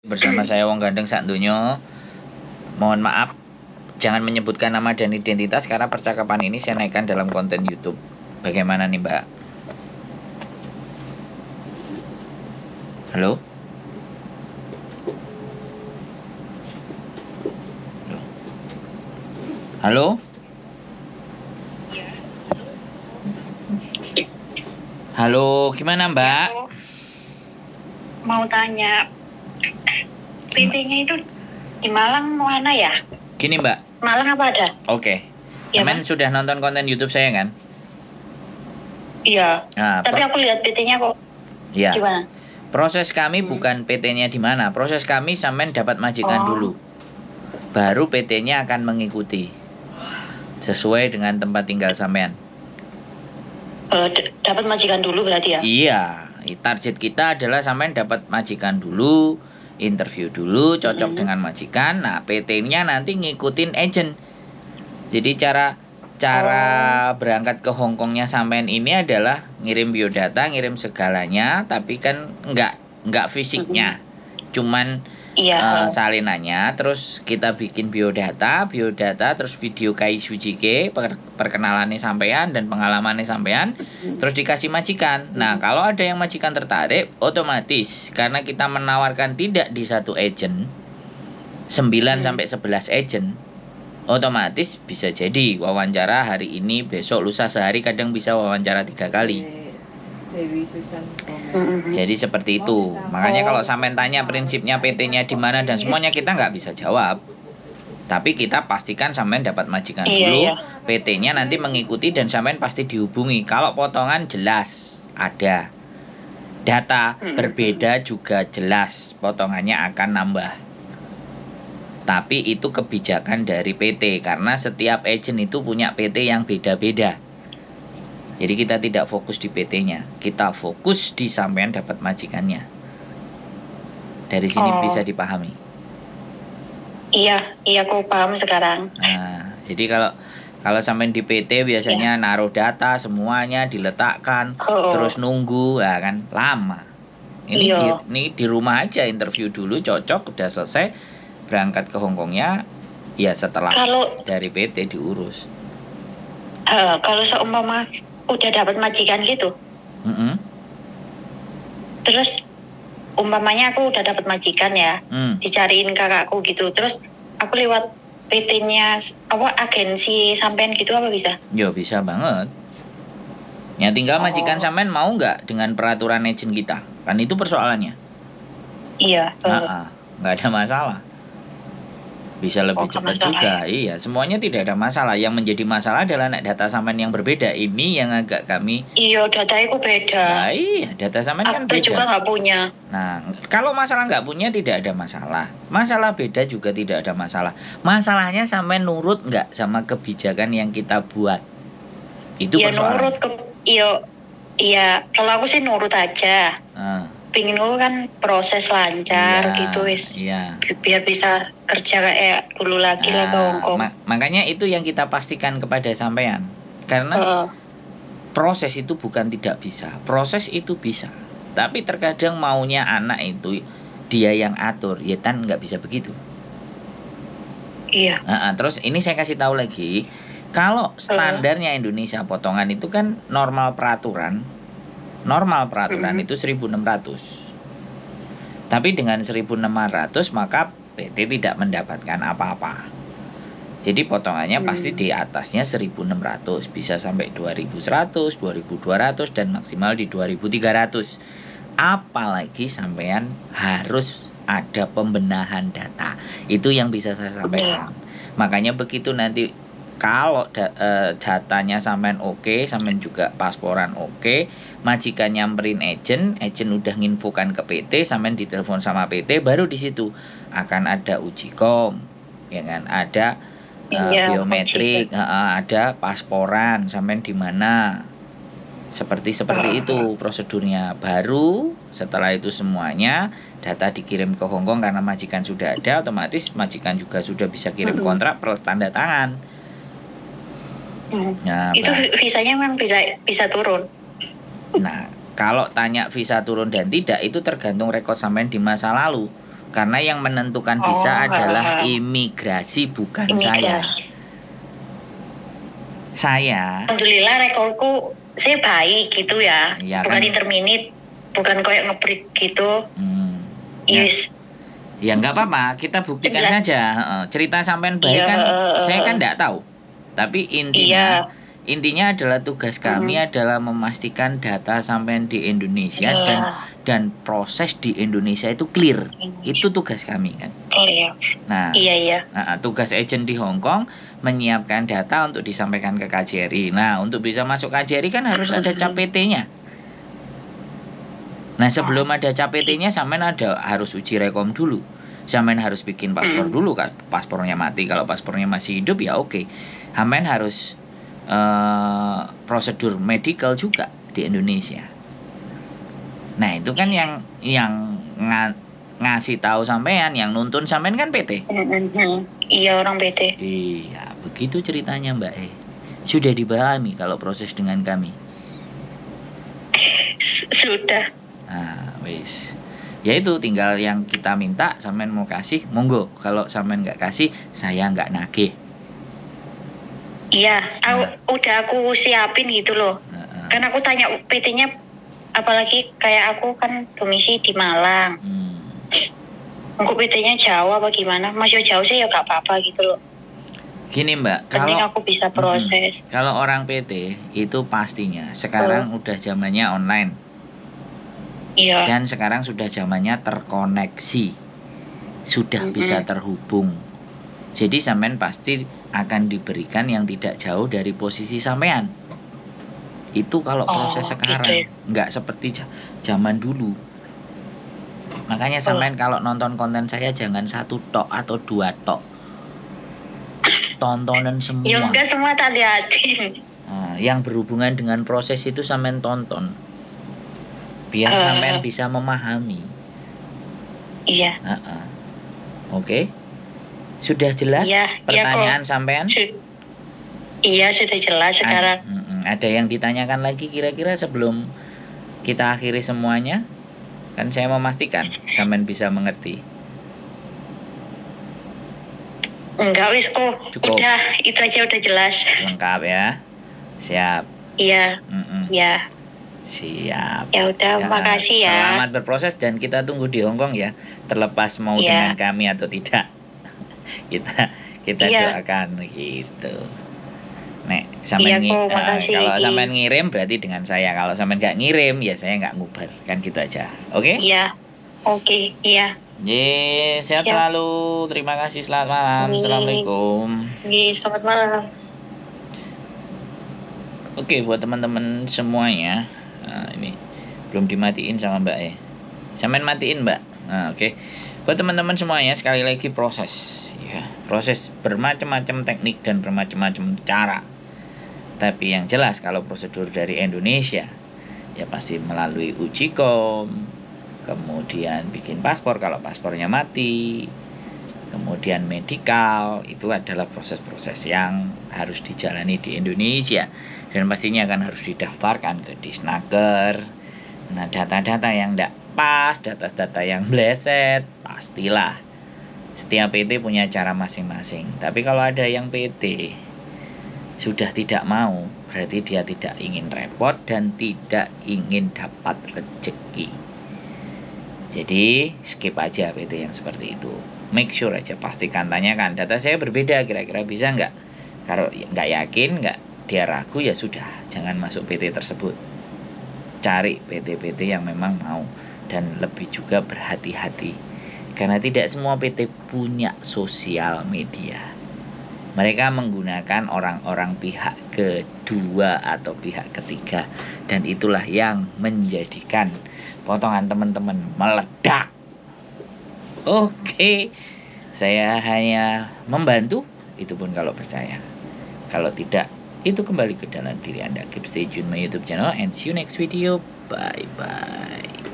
Bersama saya Wong Gandeng sak donya. Mohon maaf, jangan menyebutkan nama dan identitas karena percakapan ini saya naikkan dalam konten YouTube. Bagaimana nih, Mbak? Halo? Halo? Halo, gimana, Mbak? Aku mau tanya, PT-nya itu di Malang mana ya? Gini, Mbak. Malang apa ada? Oke. Ya, Temen sudah nonton konten YouTube saya kan? Iya. Nah, Tapi aku lihat PT-nya kok ya. gimana? Proses kami bukan PT-nya di mana. Proses kami sampean dapat majikan Oh. dulu. Baru PT-nya akan mengikuti. Sesuai dengan tempat tinggal sampean. Dapat majikan dulu berarti ya? Iya, target kita adalah sampean dapat majikan dulu, interview dulu, cocok dengan majikan. Nah, PT-nya nanti ngikutin agent. Jadi cara berangkat ke Hongkongnya sampean ini adalah ngirim biodata, ngirim segalanya, tapi kan enggak fisiknya. Cuman Iya. salinannya, terus kita bikin biodata, terus video KISUJK, perkenalannya sampean dan pengalamannya sampean, terus dikasih majikan. Nah, kalau ada yang majikan tertarik, otomatis karena kita menawarkan tidak di satu agent, 9 sampai 11 agent, otomatis bisa jadi wawancara hari ini, besok, lusa, sehari, kadang bisa wawancara 3 kali. Dewi Susan Jadi seperti itu. Makanya kalau sampean tanya prinsipnya PT-nya di mana dan semuanya, kita nggak bisa jawab. Tapi kita pastikan sampean dapat majikan dulu, PT-nya nanti mengikuti dan sampean pasti dihubungi. Kalau potongan jelas ada. Data berbeda juga jelas, potongannya akan nambah. Tapi itu kebijakan dari PT karena setiap agent itu punya PT yang beda-beda. Jadi kita tidak fokus di PT-nya, kita fokus di sampean dapat majikannya. Dari sini bisa dipahami. Iya, aku paham sekarang. Nah, jadi kalau sampean di PT biasanya naruh data semuanya diletakkan, terus nunggu, ya kan lama. Ini di rumah aja interview dulu, cocok, udah selesai, berangkat ke Hongkongnya, ya setelah dari PT diurus. Kalau seumpama udah dapat majikan gitu, terus umpamanya aku udah dapat majikan ya, dicariin kakakku gitu, terus aku lewat PT-nya agensi sampean gitu apa bisa? Yo, bisa banget. Ya tinggal majikan sampean mau nggak dengan peraturan agent kita, kan itu persoalannya. Iya. Nggak ada masalah. Bisa lebih cepat juga. Iya, semuanya tidak ada masalah. Yang menjadi masalah adalah data sampean yang berbeda. Ini yang agak kami. Iya, datanya beda. Nah, iya, data sampean kan beda. Aku juga nggak punya. Nah, kalau masalah nggak punya tidak ada masalah. Masalah beda juga tidak ada masalah. Masalahnya sampean nurut nggak sama kebijakan yang kita buat. Itu persoalan. Nurut iya. Kalau aku sih nurut aja. Pingin gue kan proses lancar gitu wis. Iya. Biar bisa kerja kayak dulu lagi lah ke Hongkong. Makanya itu yang kita pastikan kepada sampean. Karena proses itu bukan tidak bisa. Proses itu bisa. Tapi terkadang maunya anak itu dia yang atur. Ya kan nggak bisa begitu. Iya. Terus ini saya kasih tahu lagi. Kalau standarnya Indonesia potongan itu kan normal peraturan itu 1.600. Tapi dengan 1.600 maka PT tidak mendapatkan apa-apa. Jadi potongannya pasti di atasnya 1.600, bisa sampai 2.100, 2.200 dan maksimal di 2.300. Apalagi sampean harus ada pembenahan data. Itu yang bisa saya sampaikan. Makanya begitu nanti kalau datanya sampean oke, sampean juga pasporan oke, majikan nyamperin agent udah nginfokan ke PT, sampean ditelepon sama PT, baru di situ akan ada uji kom, ya kan, ada biometrik, ada pasporan, sampean di mana, seperti itu prosedurnya. Baru setelah itu semuanya data dikirim ke Hongkong karena majikan sudah ada, otomatis majikan juga sudah bisa kirim kontrak plus tanda tangan. Nah, itu visanya memang bisa turun. Nah, kalau tanya visa turun dan tidak, itu tergantung rekod sampean di masa lalu. Karena yang menentukan visa adalah imigrasi, bukan imigrasi. Saya. Alhamdulillah rekorku saya baik gitu ya. Ya bukan kan? interminate, bukan kayak ngebreak gitu. Yes. Ya nggak apa-apa, kita buktikan saja. Cerita sampean baik kan, saya kan nggak tahu. Tapi intinya adalah tugas kami adalah memastikan data sampean di Indonesia dan proses di Indonesia itu clear. Itu tugas kami kan. Nah, tugas agent di Hong Kong menyiapkan data untuk disampaikan ke KJRI. Nah, untuk bisa masuk KJRI kan harus ada cap PT-nya. Nah, sebelum ada cap PT-nya sampean harus uji rekom dulu. Sampean harus bikin paspor dulu kan. Paspornya mati, kalau paspornya masih hidup ya oke. Sampean harus prosedur medical juga di Indonesia. Nah, itu kan yang ngasih tahu sampean, yang nuntun sampean kan PT. Iya, orang PT. Iya, begitu ceritanya Mbak E. Sudah dipahami kalau proses dengan kami? Sudah. Nah, wis. Ya itu tinggal yang kita minta, sampean mau kasih, monggo. Kalau sampean nggak kasih, saya nggak nagih. Iya, udah aku siapin gitu loh. Kan aku tanya PT-nya, apalagi kayak aku kan domisi di Malang. Aku PT-nya jauh apa gimana? Masih jauh sih ya gak apa-apa gitu loh. Gini Mbak, penting aku bisa proses. Kalau orang PT itu pastinya sekarang udah zamannya online. Iya. Dan sekarang sudah zamannya terkoneksi, sudah bisa terhubung. Jadi sampean pasti akan diberikan yang tidak jauh dari posisi sampean. Itu kalau proses sekarang, nggak seperti zaman dulu. Makanya sampean kalau nonton konten saya jangan 1 tok atau 2 tok. Tontonan semua. Ya enggak semua tak liatin. Nah, yang berhubungan dengan proses itu sampean tonton. Biar sampean bisa memahami. Iya. Oke. Sudah jelas pertanyaan sampean? Iya, sudah jelas sekarang. Ada yang ditanyakan lagi kira-kira sebelum kita akhiri semuanya? Kan saya memastikan sampean bisa mengerti. Enggak wis kok. Cukup. Udah, itu aja udah jelas. Lengkap ya. Siap. Iya. Iya. Siap. Ya udah, makasih ya. Selamat berproses dan kita tunggu di Hong Kong ya. Terlepas mau dengan kami atau tidak. kita doakan gitu. Nek sampean kalau sampean ngirim berarti dengan saya. Kalau sampean nggak ngirim ya saya nggak ngubar. Kan gitu aja. Oke? Iya. Oke, iya. Sehat selalu. Terima kasih. Selamat malam. Assalamualaikum. Selamat malam. Oke, buat teman-teman semuanya. Nah, ini belum dimatiin sama Mbak E. Sampean matiin, Mbak. Nah, oke. Buat teman-teman semuanya, sekali lagi proses. Ya, proses bermacam-macam teknik dan bermacam-macam cara. Tapi yang jelas kalau prosedur dari Indonesia ya pasti melalui uji kom, kemudian bikin paspor kalau paspornya mati, kemudian medikal, itu adalah proses-proses yang harus dijalani di Indonesia dan pastinya akan harus didaftarkan ke Disnaker. Nah, data-data yang tidak pas, data-data yang bleset, pastilah setiap PT punya cara masing-masing. Tapi kalau ada yang PT sudah tidak mau, berarti dia tidak ingin repot dan tidak ingin dapat rezeki. Jadi skip aja PT yang seperti itu. Make sure aja, pastikan, tanyakan data saya berbeda, kira-kira bisa nggak. Kalau nggak yakin, nggak dia ragu, ya sudah, jangan masuk PT tersebut. Cari PT-PT yang memang mau dan lebih juga berhati-hati. Karena tidak semua PT punya sosial media. Mereka menggunakan orang-orang pihak kedua atau pihak ketiga. Dan itulah yang menjadikan potongan teman-teman meledak. Oke, saya hanya membantu, itu pun kalau percaya. Kalau tidak, itu kembali ke dalam diri Anda. Keep stay tune my YouTube channel and see you next video. Bye-bye.